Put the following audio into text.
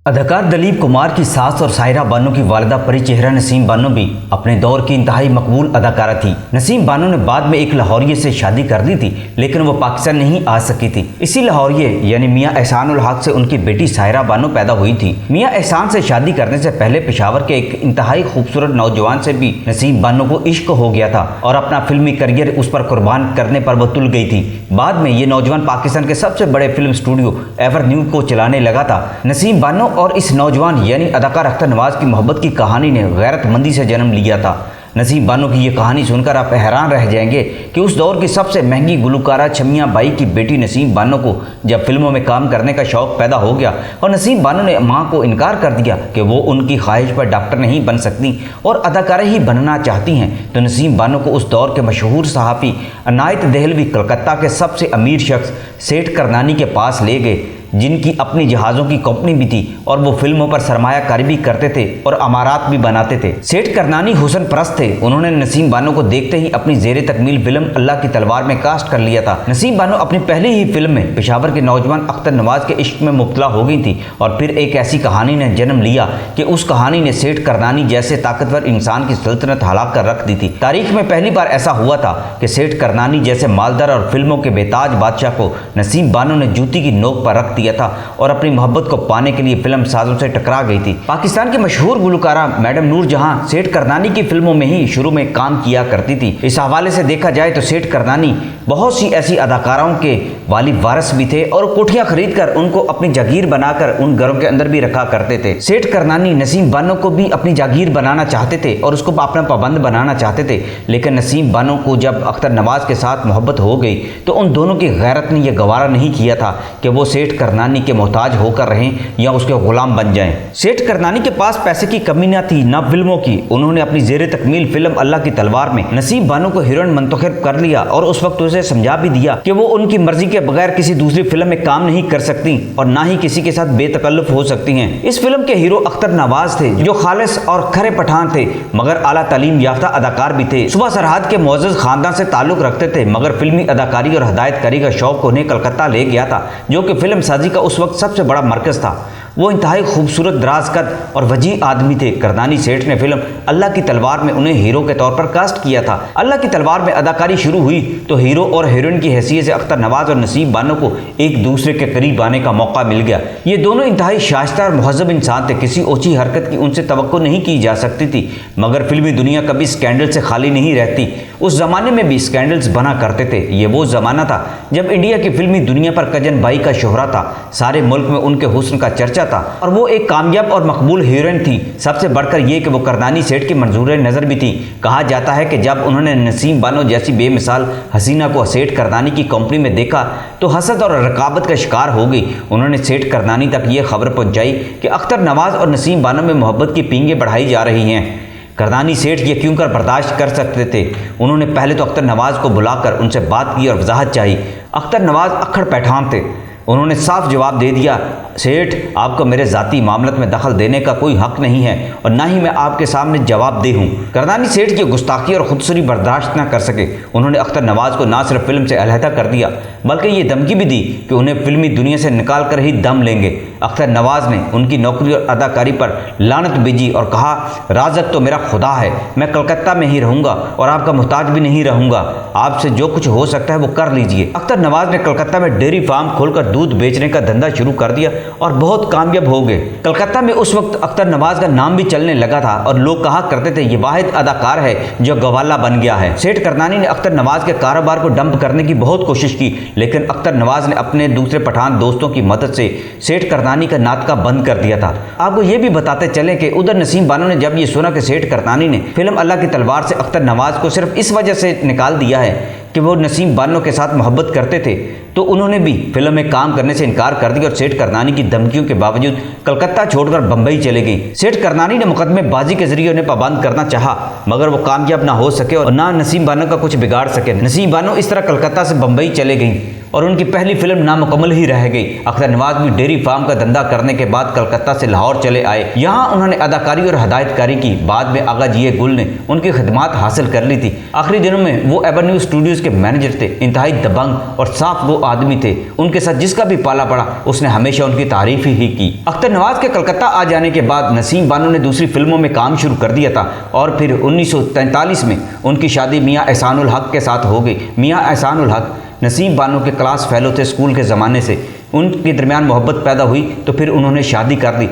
अदाकार दिलीप कुमार की सास और सायरा बानो की वालिदा परी चेहरा नसीम बानो भी अपने दौर की इंतहाई मकबूल अदाकारा थी। नसीम बानो ने बाद में एक लाहौरिये से शादी कर ली थी, लेकिन वो पाकिस्तान नहीं आ सकी थी। इसी लाहौरिये यानी मियाँ एहसान उल हक से उनकी बेटी सायरा बानो पैदा हुई थी। मियाँ एहसान से शादी करने से पहले पेशावर के एक इंतहाई खूबसूरत नौजवान से भी नसीम बानो को इश्क हो गया था और अपना फिल्मी करियर उस पर कुर्बान करने पर वो तुल गई थी। बाद में ये नौजवान पाकिस्तान के सबसे बड़े फिल्म स्टूडियो एवरन्यू को चलाने लगा था। नसीम बानो और इस नौजवान यानी अदाकार अख्तर नवाज की मोहब्बत की कहानी ने गैरतमंदी से जन्म लिया था। नसीम बानो की ये कहानी सुनकर आप हैरान रह जाएंगे कि उस दौर की सबसे महंगी गुलकारा छमिया बाई की बेटी नसीम बानो को जब फिल्मों में काम करने का शौक पैदा हो गया और नसीम बानो ने मां को इनकार कर दिया कि वो उनकी ख्वाहिश पर डॉक्टर नहीं बन सकती और अदाकारा ही बनना चाहती हैं, तो नसीम बानो को उस दौर के मशहूर सहाफ़ी अनायत देहलवी कलकत्ता के सबसे अमीर शख्स सेठ करनानी के पास ले गए, जिनकी अपनी जहाज़ों की कंपनी भी थी और वो फिल्मों पर सरमायाकारी भी करते थे और अमारात भी बनाते थे। सेठ करनानी हुसन परस्त थे। उन्होंने नसीम बानो को देखते ही अपनी ज़ेरे तकमील फिल्म अल्लाह की तलवार में कास्ट कर लिया था। नसीम बानो अपनी पहली ही फिल्म में पेशावर के नौजवान अख्तर नवाज के इश्क में मुब्तला हो गई थी और फिर एक ऐसी कहानी ने जन्म लिया कि उस कहानी ने सेठ करनानी जैसे ताकतवर इंसान की सल्तनत हला कर रख दी थी। तारीख में पहली बार ऐसा हुआ था कि सेठ करनानी जैसे मालदार और फिल्मों के बेताज बादशाह को नसीम बानो ने जूती की नोक पर रख दिया था और अपनी मोहब्बत को पाने के लिए फिल्म साजों से टकरा गई थी। पाकिस्तान की मशहूर गुलकारा मैडम नूर जहां सेठ करनानी की फिल्मों में ही शुरू में काम किया करती थी। इस हवाले से देखा जाए तो सेठ करनानी बहुत सी ऐसी अदाकाराओं के वाली वारस भी थे और कोठियां खरीदकर उनको अपनी जागीर बनाकर उन घरों के अंदर भी रखा करते थे। सेठ करनानी नसीम बानो को भी अपनी जागीर बनाना चाहते थे और उसको अपना पाबंद बनाना चाहते थे, लेकिन नसीम बानो को जब अख्तर नवाज के साथ मोहब्बत हो गई तो उन दोनों की गैरत ने यह गवारा नहीं किया था कि वो सेठ करनानी के मोहताज होकर रहें या उसके गुलाम बन जाएं। सेठ करनानी के पास पैसे की कमी न थी न फिल्मों की। उन्होंने अपनी ज़ेरे तकमील फिल्म अल्लाह की तलवार में नसीम बानो को हीरोइन मुंतखब कर लिया और उस वक्त उसे समझा भी दिया कि वो उनकी मर्जी के बगैर किसी दूसरी फिल्म में काम नहीं कर सकती और ना ही किसी के साथ बेतकल्लुफ हो सकती हैं। इस फिल्म के हीरो अख्तर नवाज थे, जो खालिस और खरे पठान थे मगर आला तालीम याफ्ता अदाकार भी थे। सुबह सरहद के मोअज़्ज़ज़ खानदान से ताल्लुक रखते थे मगर फिल्मी अदाकारी और हदायतकारी का शौक उन्हें कलकत्ता ले गया था, जो कि फिल्म साजी का उस वक्त सबसे बड़ा मरकज था। वो इंतहाई खूबसूरत दराज कद और वजी आदमी थे। करनानी सेठ ने फिल्म अल्लाह की तलवार में उन्हें हीरो के तौर पर कास्ट किया था। अल्लाह की तलवार में अदाकारी शुरू हुई तो हीरो और हीरोइन की हैसियत से अख्तर नवाज और नसीम बानो को एक दूसरे के करीब आने का मौका मिल गया। ये दोनों इंतहाई शाइस्ता और मुहज़्ज़ब इंसान थे। किसी ओछी हरकत की उनसे तवक्को नहीं की जा सकती थी, मगर फिल्मी दुनिया कभी स्कैंडल से खाली नहीं रहती। उस जमाने में भी स्कैंडल्स बना करते थे। ये वो जमाना था जब इंडिया की फिल्मी दुनिया पर कजन बाई का शोहरा था। सारे मुल्क में उनके हुस्न का चर्चा था और वो एक कामयाब और मकबूल हीरोइन थी। सबसे बढ़कर ये कि वो करनानी सेठ की मंजूर नज़र भी थी। कहा जाता है कि जब उन्होंने नसीम बानो जैसी बेमिसाल हसीना को सेठ करनानी की कंपनी में देखा तो हसद और रकाबत का शिकार हो गई। उन्होंने सेठ करनानी तक ये खबर पहुंचाई कि अख्तर नवाज और नसीम बानो में मोहब्बत की पींगें बढ़ाई जा रही हैं। करनानी सेठ ये क्यों कर बर्दाश्त कर सकते थे। उन्होंने पहले तो अख्तर नवाज को बुलाकर उनसे बात की और वजाहत चाही। अख्तर नवाज अक्खड़ पैठान थे। उन्होंने साफ जवाब दे दिया, सेठ आपको मेरे ज़ाती मामलत में दखल देने का कोई हक नहीं है और ना ही मैं आपके सामने जवाब दे हूँ। करनानी सेठ की गुस्ताखी और खुदसुरी बर्दाश्त न कर सके। उन्होंने अख्तर नवाज को ना सिर्फ फिल्म से अलहदा कर दिया बल्कि ये धमकी भी दी कि उन्हें फिल्मी दुनिया से निकाल कर ही दम लेंगे। अख्तर नवाज ने उनकी नौकरी और अदाकारी पर लानत भेजी और कहा, राज़क तो मेरा खुदा है, मैं कलकत्ता में ही रहूँगा और आपका मोहताज भी नहीं रहूँगा। आपसे जो कुछ हो सकता है वो कर लीजिए। अख्तर नवाज ने कलकत्ता में डेयरी फार्म खोलकर दूध बेचने का धंधा शुरू कर दिया और बहुत कामयाब हो गए। कलकत्ता में उस वक्त अख्तर नवाज का नाम भी चलने लगा था और लोग कहा करते थे ये वाहिद अदाकार है जो गवाला बन गया है। सेठ करनानी ने अख्तर नवाज के कारोबार को डंप करने की बहुत कोशिश की, लेकिन अख्तर नवाज ने अपने दूसरे पठान दोस्तों की मदद से सेठ करनानी का नाटका बंद कर दिया था। आपको ये भी बताते चले कि उधर नसीम बानो ने जब ये सुना कि सेठ करनानी ने फिल्म अल्लाह की तलवार से अख्तर नवाज को सिर्फ इस वजह से निकाल दिया है कि वो नसीम बानो के साथ मोहब्बत करते थे, तो उन्होंने भी फिल्म में काम करने से इनकार कर दिया और सेठ करनानी की धमकियों के बावजूद कलकत्ता छोड़कर बंबई चले गई। सेठ करनानी ने मुकदमेबाजी के जरिए उन्हें पाबंद करना चाहा मगर वो कामयाब ना हो सके और ना नसीम बानो का कुछ बिगाड़ सके। नसीम बानो इस तरह कलकत्ता से बंबई चले गई और उनकी पहली फिल्म नामुकम्मल ही रह गई। अख्तर नवाज भी डेयरी फार्म का धंधा करने के बाद कलकत्ता से लाहौर चले आए। यहाँ उन्होंने अदाकारी और हदायतकारी की। बाद में आगा जी गुल ने उनकी खिदमात हासिल कर ली थी। आखिरी दिनों में वो एवेन्यू स्टूडियोज के मैनेजर थे। इंतहाई दबंग और साफ वो आदमी थे। उनके साथ जिसका भी पाला पड़ा उसने हमेशा उनकी तारीफ ही की। अख्तर नवाज के कलकत्ता आ जाने के बाद नसीम बानो ने दूसरी फिल्मों में काम शुरू कर दिया था और फिर 1943 में उनकी शादी मियां एहसानुल हक के साथ हो गई। मियां एहसानुल हक नसीम बानो के क्लास फेलो थे स्कूल के ज़माने से। उनके दरमियान मोहब्बत पैदा हुई तो फिर उन्होंने शादी कर दी।